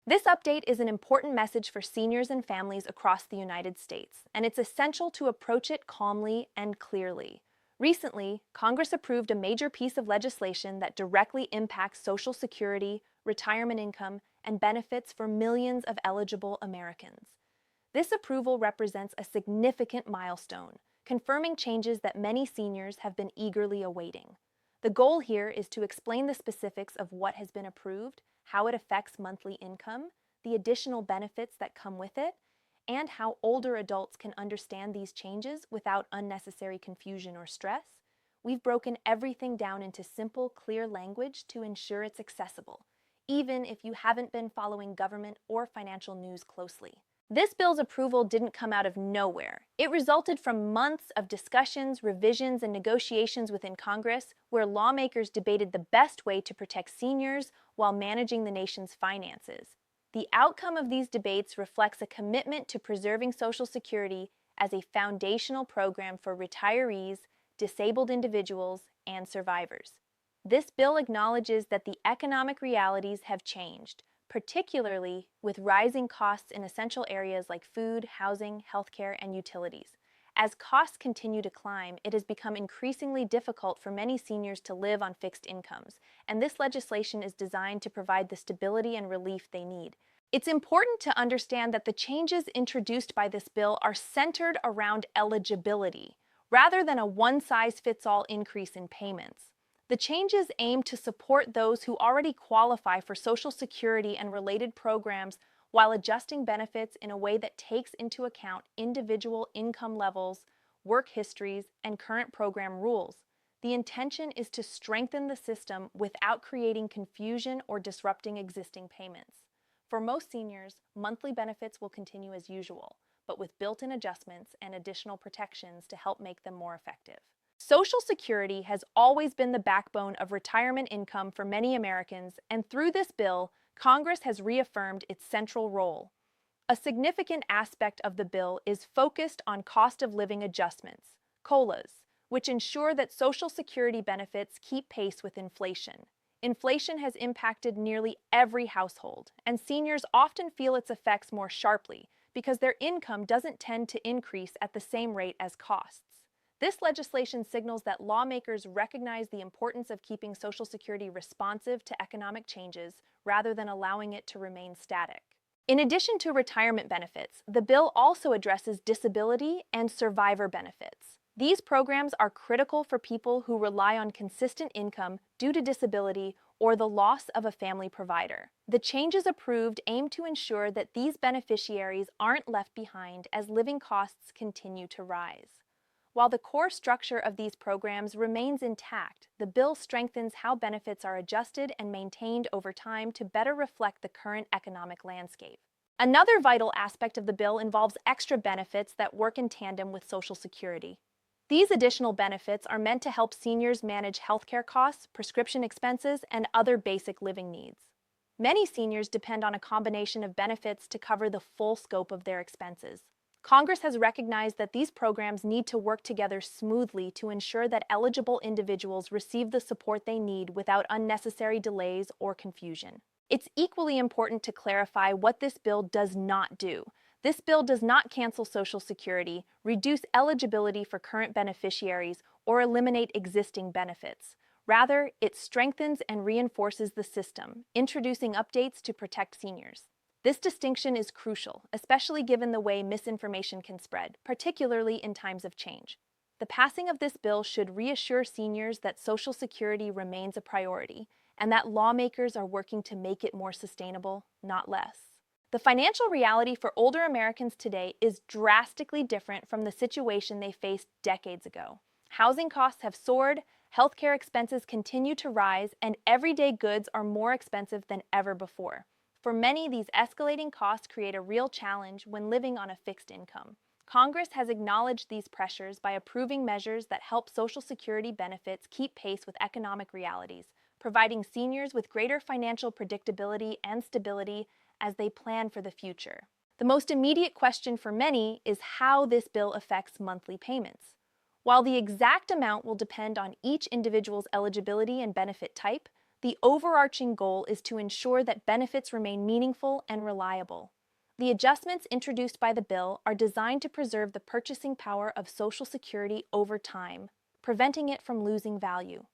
This update is an important message for seniors and families across the United States, and it's essential to approach it calmly and clearly. Recently, Congress approved a major piece of legislation that directly impacts Social Security, retirement income, and benefits for millions of eligible Americans. This approval represents a significant milestone, confirming changes that many seniors have been eagerly awaiting. The goal here is to explain the specifics of what has been approved, how it affects monthly income, the additional benefits that come with it, and how older adults can understand these changes without unnecessary confusion or stress. We've broken everything down into simple, clear language to ensure it's accessible, even if you haven't been following government or financial news closely. This bill's approval didn't come out of nowhere. It resulted from months of discussions, revisions, and negotiations within Congress, where lawmakers debated the best way to protect seniors while managing the nation's finances. The outcome of these debates reflects a commitment to preserving Social Security as a foundational program for retirees, disabled individuals, and survivors. This bill acknowledges that the economic realities have changed, particularly with rising costs in essential areas like food, housing, healthcare, and utilities. As costs continue to climb, it has become increasingly difficult for many seniors to live on fixed incomes, and this legislation is designed to provide the stability and relief they need. It's important to understand that the changes introduced by this bill are centered around eligibility, rather than a one-size-fits-all increase in payments. The changes aim to support those who already qualify for Social Security and related programs while adjusting benefits in a way that takes into account individual income levels, work histories, and current program rules. The intention is to strengthen the system without creating confusion or disrupting existing payments. For most seniors, monthly benefits will continue as usual, but with built-in adjustments and additional protections to help make them more effective. Social Security has always been the backbone of retirement income for many Americans, and through this bill, Congress has reaffirmed its central role. A significant aspect of the bill is focused on cost of living adjustments, COLAs, which ensure that Social Security benefits keep pace with inflation. Inflation has impacted nearly every household, and seniors often feel its effects more sharply because their income doesn't tend to increase at the same rate as costs. This legislation signals that lawmakers recognize the importance of keeping Social Security responsive to economic changes rather than allowing it to remain static. In addition to retirement benefits, the bill also addresses disability and survivor benefits. These programs are critical for people who rely on consistent income due to disability or the loss of a family provider. The changes approved aim to ensure that these beneficiaries aren't left behind as living costs continue to rise. While the core structure of these programs remains intact, the bill strengthens how benefits are adjusted and maintained over time to better reflect the current economic landscape. Another vital aspect of the bill involves extra benefits that work in tandem with Social Security. These additional benefits are meant to help seniors manage healthcare costs, prescription expenses, and other basic living needs. Many seniors depend on a combination of benefits to cover the full scope of their expenses. Congress has recognized that these programs need to work together smoothly to ensure that eligible individuals receive the support they need without unnecessary delays or confusion. It's equally important to clarify what this bill does not do. This bill does not cancel Social Security, reduce eligibility for current beneficiaries, or eliminate existing benefits. Rather, it strengthens and reinforces the system, introducing updates to protect seniors. This distinction is crucial, especially given the way misinformation can spread, particularly in times of change. The passing of this bill should reassure seniors that Social Security remains a priority, and that lawmakers are working to make it more sustainable, not less. The financial reality for older Americans today is drastically different from the situation they faced decades ago. Housing costs have soared, healthcare expenses continue to rise, and everyday goods are more expensive than ever before. For many, these escalating costs create a real challenge when living on a fixed income. Congress has acknowledged these pressures by approving measures that help Social Security benefits keep pace with economic realities, providing seniors with greater financial predictability and stability as they plan for the future. The most immediate question for many is how this bill affects monthly payments. While the exact amount will depend on each individual's eligibility and benefit type, The overarching goal is to ensure that benefits remain meaningful and reliable. The adjustments introduced by the bill are designed to preserve the purchasing power of Social Security over time, preventing it from losing value.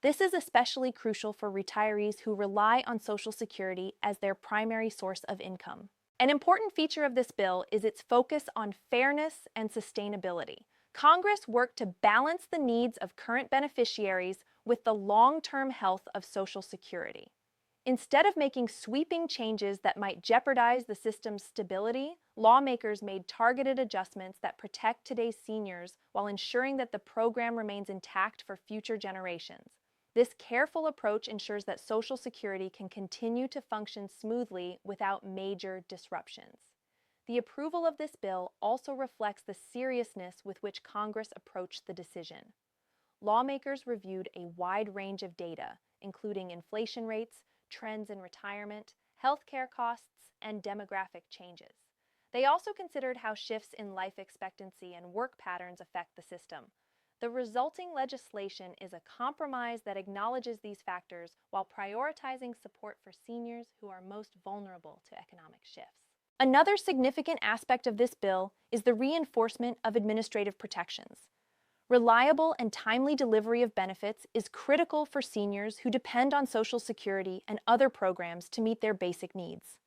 This is especially crucial for retirees who rely on Social Security as their primary source of income. An important feature of this bill is its focus on fairness and sustainability. Congress worked to balance the needs of current beneficiaries with the long-term health of Social Security. Instead of making sweeping changes that might jeopardize the system's stability, lawmakers made targeted adjustments that protect today's seniors while ensuring that the program remains intact for future generations. This careful approach ensures that Social Security can continue to function smoothly without major disruptions. The approval of this bill also reflects the seriousness with which Congress approached the decision. Lawmakers reviewed a wide range of data, including inflation rates, trends in retirement, healthcare costs, and demographic changes. They also considered how shifts in life expectancy and work patterns affect the system. The resulting legislation is a compromise that acknowledges these factors while prioritizing support for seniors who are most vulnerable to economic shifts. Another significant aspect of this bill is the reinforcement of administrative protections. Reliable and timely delivery of benefits is critical for seniors who depend on Social Security and other programs to meet their basic needs.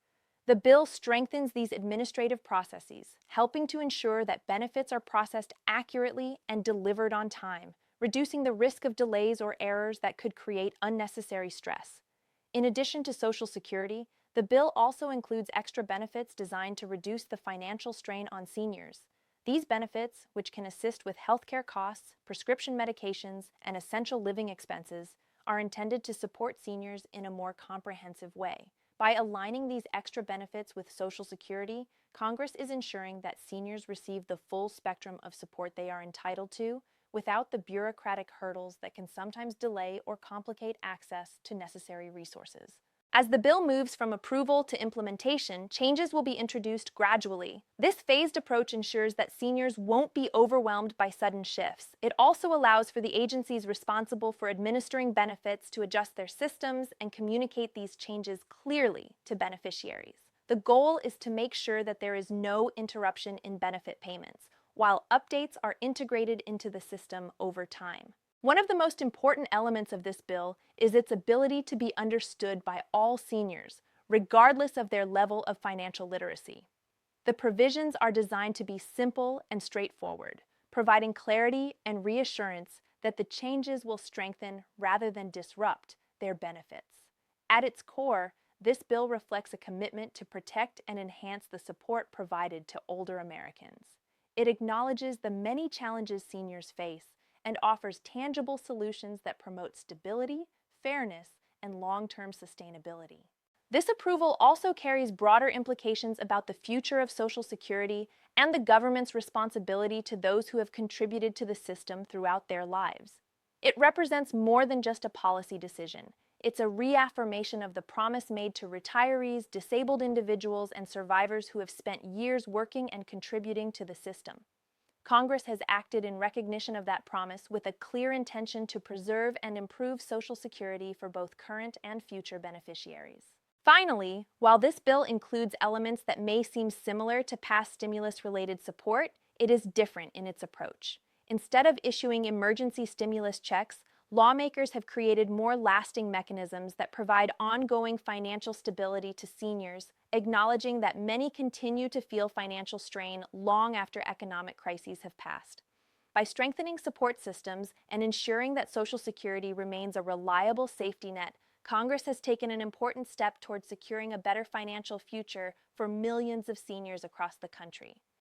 The bill strengthens these administrative processes, helping to ensure that benefits are processed accurately and delivered on time, reducing the risk of delays or errors that could create unnecessary stress. In addition to Social Security, the bill also includes extra benefits designed to reduce the financial strain on seniors. These benefits, which can assist with healthcare costs, prescription medications, and essential living expenses, are intended to support seniors in a more comprehensive way. By aligning these extra benefits with Social Security, Congress is ensuring that seniors receive the full spectrum of support they are entitled to without the bureaucratic hurdles that can sometimes delay or complicate access to necessary resources. As the bill moves from approval to implementation, changes will be introduced gradually. This phased approach ensures that seniors won't be overwhelmed by sudden shifts. It also allows for the agencies responsible for administering benefits to adjust their systems and communicate these changes clearly to beneficiaries. The goal is to make sure that there is no interruption in benefit payments, while updates are integrated into the system over time. One of the most important elements of this bill is its ability to be understood by all seniors, regardless of their level of financial literacy. The provisions are designed to be simple and straightforward, providing clarity and reassurance that the changes will strengthen rather than disrupt their benefits. At its core, this bill reflects a commitment to protect and enhance the support provided to older Americans. It acknowledges the many challenges seniors face and offers tangible solutions that promote stability, fairness, and long-term sustainability. This approval also carries broader implications about the future of Social Security and the government's responsibility to those who have contributed to the system throughout their lives. It represents more than just a policy decision. It's a reaffirmation of the promise made to retirees, disabled individuals, and survivors who have spent years working and contributing to the system. Congress has acted in recognition of that promise with a clear intention to preserve and improve Social Security for both current and future beneficiaries. Finally, while this bill includes elements that may seem similar to past stimulus-related support, it is different in its approach. Instead of issuing emergency stimulus checks, lawmakers have created more lasting mechanisms that provide ongoing financial stability to seniors, acknowledging that many continue to feel financial strain long after economic crises have passed. By strengthening support systems and ensuring that Social Security remains a reliable safety net, Congress has taken an important step towards securing a better financial future for millions of seniors across the country.